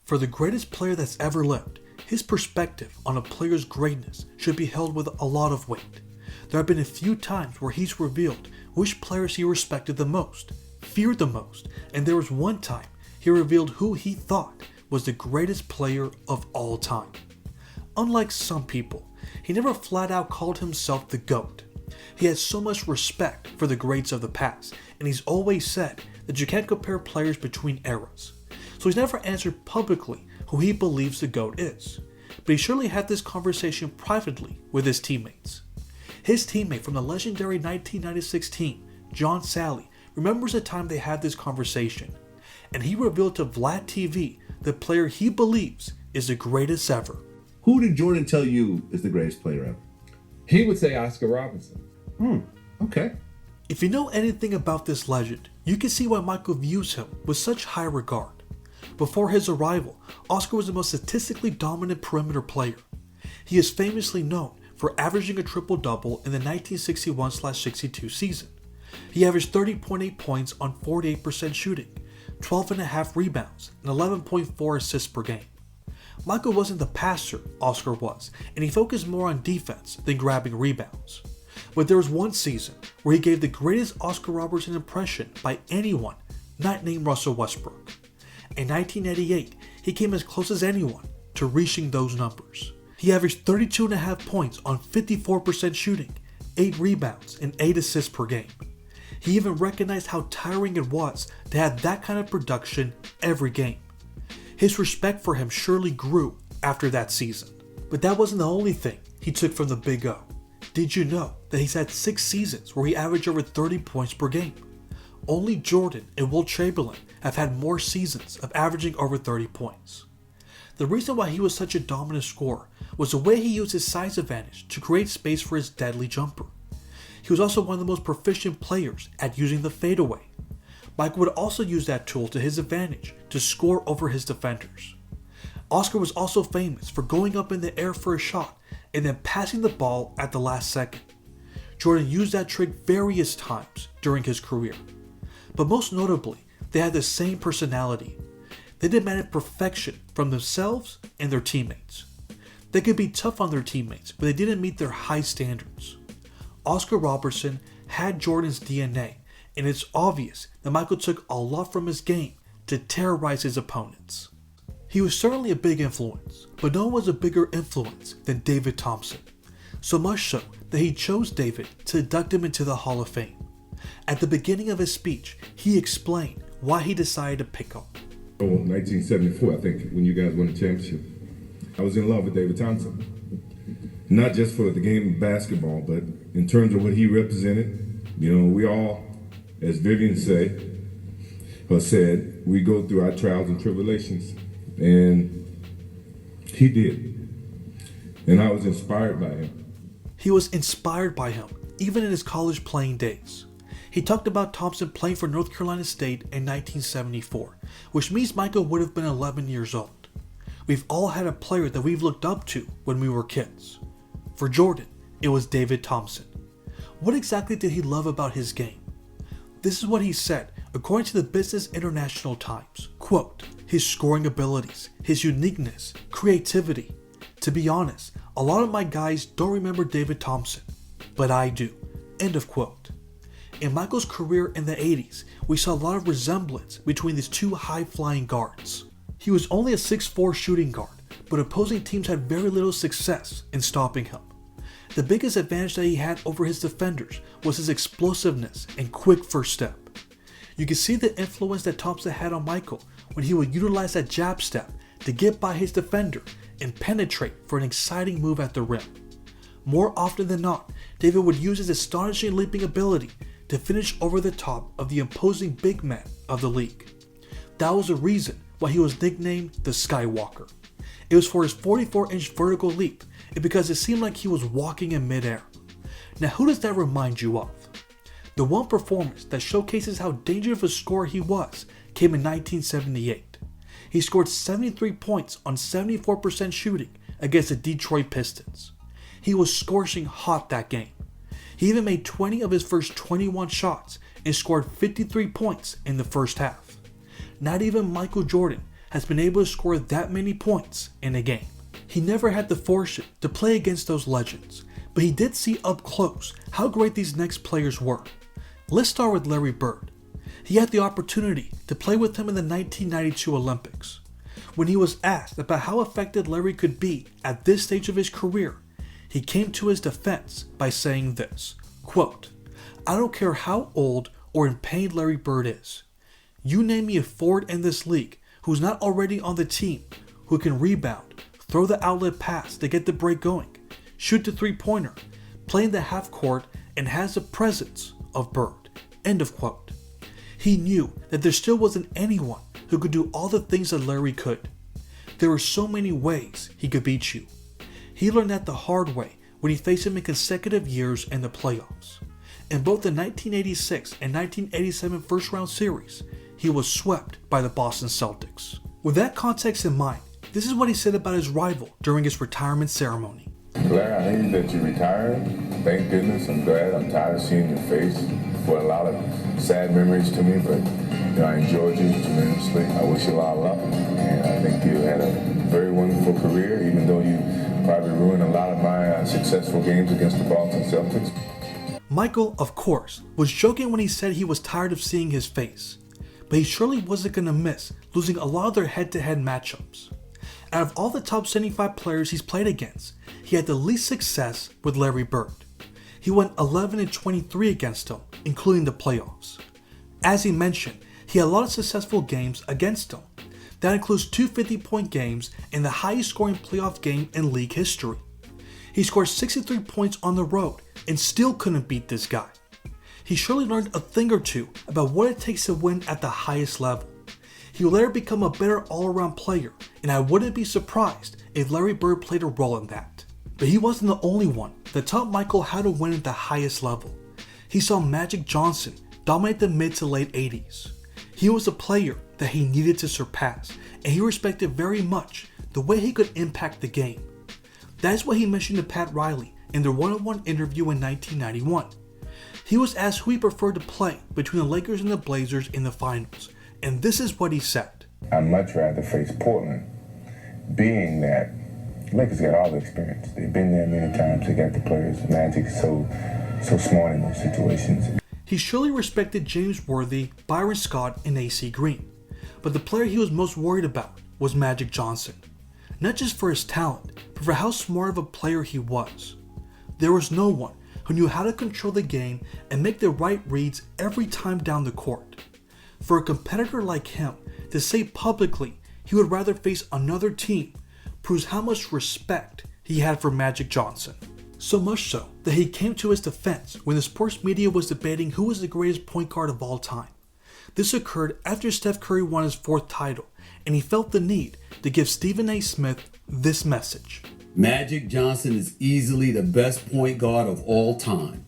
For the greatest player that's ever lived, his perspective on a player's greatness should be held with a lot of weight. There have been a few times where he's revealed which players he respected the most, feared the most, and there was one time he revealed who he thought was the greatest player of all time. Unlike some people, he never flat out called himself the GOAT. He had so much respect for the greats of the past, and he's always said that you can't compare players between eras. So he's never answered publicly who he believes the GOAT is, but he surely had this conversation privately with his teammates. His teammate from the legendary 1996 team, John Sally, remembers the time they had this conversation, and he revealed to Vlad TV the player he believes is the greatest ever. Who did Jordan tell you is the greatest player ever? He would say Oscar Robertson. Okay. If you know anything about this legend, you can see why Michael views him with such high regard. Before his arrival, Oscar was the most statistically dominant perimeter player. He is famously known for averaging a triple-double in the 1961-62 season. He averaged 30.8 points on 48% shooting, 12.5 rebounds, and 11.4 assists per game. Michael wasn't the passer Oscar was, and he focused more on defense than grabbing rebounds. But there was one season where he gave the greatest Oscar Robertson impression by anyone not named Russell Westbrook. In 1988, he came as close as anyone to reaching those numbers. He averaged 32.5 points on 54% shooting, 8 rebounds, and 8 assists per game. He even recognized how tiring it was to have that kind of production every game. His respect for him surely grew after that season. But that wasn't the only thing he took from the Big O. Did you know that he's had 6 seasons where he averaged over 30 points per game? Only Jordan and Wilt Chamberlain have had more seasons of averaging over 30 points. The reason why he was such a dominant scorer was the way he used his size advantage to create space for his deadly jumper. He was also one of the most proficient players at using the fadeaway. Michael would also use that tool to his advantage to score over his defenders. Oscar was also famous for going up in the air for a shot and then passing the ball at the last second. Jordan used that trick various times during his career. But most notably, they had the same personality. They demanded perfection from themselves and their teammates. They could be tough on their teammates, but they didn't meet their high standards. Oscar Robertson had Jordan's DNA, and it's obvious that Michael took a lot from his game to terrorize his opponents. He was certainly a big influence, but no one was a bigger influence than David Thompson. So much so that he chose David to induct him into the Hall of Fame. At the beginning of his speech, he explained why he decided to pick him. 1974, I think, when you guys won the championship. I was in love with David Thompson. Not just for the game of basketball, but in terms of what he represented. You know, we all, as Vivian said, we go through our trials and tribulations. And he did. And I was inspired by him. He was inspired by him, even in his college playing days. He talked about Thompson playing for North Carolina State in 1974, which means Michael would have been 11 years old. We've all had a player that we've looked up to when we were kids. For Jordan, it was David Thompson. What exactly did he love about his game? This is what he said, according to the Business International Times. Quote, his scoring abilities, his uniqueness, creativity. To be honest, a lot of my guys don't remember David Thompson, but I do. End of quote. In Michael's career in the 80s, we saw a lot of resemblance between these two high-flying guards. He was only a 6'4" shooting guard, but opposing teams had very little success in stopping him. The biggest advantage that he had over his defenders was his explosiveness and quick first step. You can see the influence that Thompson had on Michael when he would utilize that jab step to get by his defender and penetrate for an exciting move at the rim. More often than not, David would use his astonishing leaping ability to finish over the top of the imposing big man of the league. That was the reason why he was nicknamed the Skywalker. It was for his 44-inch vertical leap and because it seemed like he was walking in midair. Now who does that remind you of? The one performance that showcases how dangerous of a scorer he was came in 1978. He scored 73 points on 74% shooting against the Detroit Pistons. He was scorching hot that game. He even made 20 of his first 21 shots and scored 53 points in the first half. Not even Michael Jordan has been able to score that many points in a game. He never had the fortune to play against those legends, but he did see up close how great these next players were. Let's start with Larry Bird. He had the opportunity to play with him in the 1992 Olympics. When he was asked about how effective Larry could be at this stage of his career, he came to his defense by saying this, quote, "I don't care how old or in pain Larry Bird is. You name me a forward in this league who's not already on the team, who can rebound, throw the outlet pass to get the break going, shoot the three-pointer, play in the half court, and has the presence of Bird." End of quote. He knew that there still wasn't anyone who could do all the things that Larry could. There were so many ways he could beat you. He learned that the hard way when he faced him in consecutive years in the playoffs. In both the 1986 and 1987 first-round series, he was swept by the Boston Celtics. With that context in mind, this is what he said about his rival during his retirement ceremony. Larry, I hate that you retired. Thank goodness. I'm glad. I'm tired of seeing your face. Brought a lot of sad memories to me, but I enjoyed you tremendously. I wish you a lot of luck, and I think you had a very wonderful career, even though you probably ruined a lot of my successful games against the Boston Celtics. Michael, of course, was joking when he said he was tired of seeing his face, but he surely wasn't going to miss losing a lot of their head-to-head matchups. Out of all the top 75 players he's played against, he had the least success with Larry Bird. He went 11-23 against him, including the playoffs. As he mentioned, he had a lot of successful games against him. That includes 2 50-point games and the highest scoring playoff game in league history. He scored 63 points on the road and still couldn't beat this guy. He surely learned a thing or two about what it takes to win at the highest level. He will later become a better all-around player, and I wouldn't be surprised if Larry Bird played a role in that. But he wasn't the only one that taught Michael how to win at the highest level. He saw Magic Johnson dominate the mid to late 80s. He was a player that he needed to surpass, and he respected very much the way he could impact the game. That is what he mentioned to Pat Riley in their one-on-one interview in 1991. He was asked who he preferred to play between the Lakers and the Blazers in the finals, and this is what he said. I'd much rather face Portland, being that Lakers got all the experience. They've been there many times. They got the players. Magic's so smart in those situations. He surely respected James Worthy, Byron Scott, and AC Green, but the player he was most worried about was Magic Johnson. Not just for his talent, but for how smart of a player he was. There was no one who knew how to control the game and make the right reads every time down the court. For a competitor like him to say publicly he would rather face another team proves how much respect he had for Magic Johnson. So much so that he came to his defense when the sports media was debating who was the greatest point guard of all time. This occurred after Steph Curry won his 4th title, and he felt the need to give Stephen A. Smith this message. Magic Johnson is easily the best point guard of all time.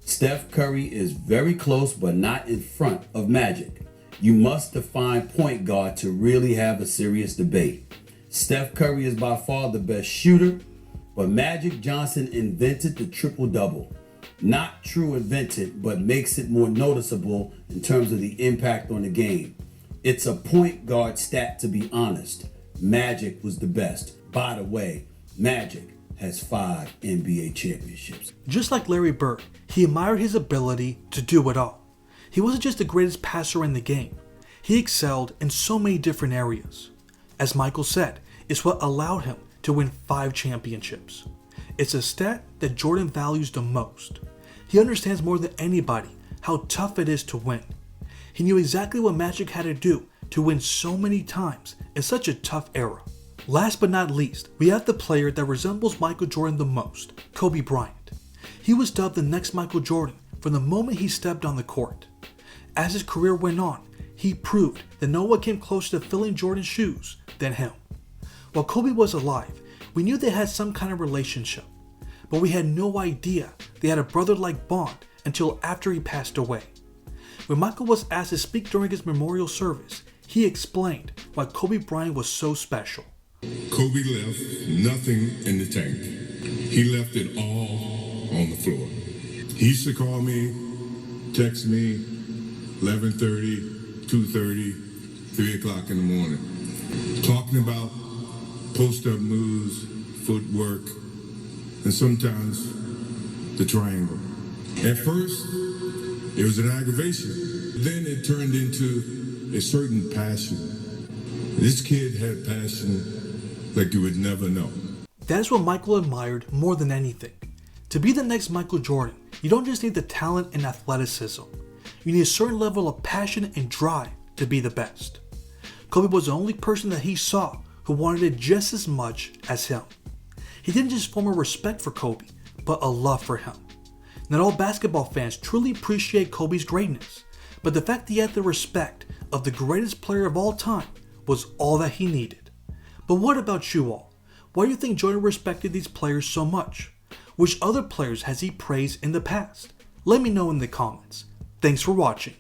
Steph Curry is very close but not in front of Magic. You must define point guard to really have a serious debate. Steph Curry is by far the best shooter, but Magic Johnson invented the triple-double. Not true invented, but makes it more noticeable in terms of the impact on the game. It's a point guard stat, to be honest. Magic was the best. By the way, Magic has 5 NBA championships. Just like Larry Bird, he admired his ability to do it all. He wasn't just the greatest passer in the game. He excelled in so many different areas. As Michael said, it's what allowed him to win 5 championships. It's a stat that Jordan values the most. He understands more than anybody how tough it is to win. He knew exactly what Magic had to do to win so many times in such a tough era. Last but not least, we have the player that resembles Michael Jordan the most, Kobe Bryant. He was dubbed the next Michael Jordan from the moment he stepped on the court. As his career went on, he proved that no one came closer to filling Jordan's shoes than him. While Kobe was alive, we knew they had some kind of relationship, but we had no idea they had a brother-like bond until after he passed away. When Michael was asked to speak during his memorial service, he explained why Kobe Bryant was so special. Kobe left nothing in the tank. He left it all on the floor. He used to call me, text me, 11:30, 2:30, 3 o'clock in the morning. talking about post-up moves, footwork, and sometimes the triangle. At first, it was an aggravation. Then it turned into a certain passion. This kid had passion like you would never know. That's what Michael admired more than anything. To be the next Michael Jordan, you don't just need the talent and athleticism. You need a certain level of passion and drive to be the best. Kobe was the only person that he saw who wanted it just as much as him. He didn't just form a respect for Kobe, but a love for him. Not all basketball fans truly appreciate Kobe's greatness, but the fact that he had the respect of the greatest player of all time was all that he needed. But what about you all? Why do you think Jordan respected these players so much? Which other players has he praised in the past? Let me know in the comments. Thanks for watching.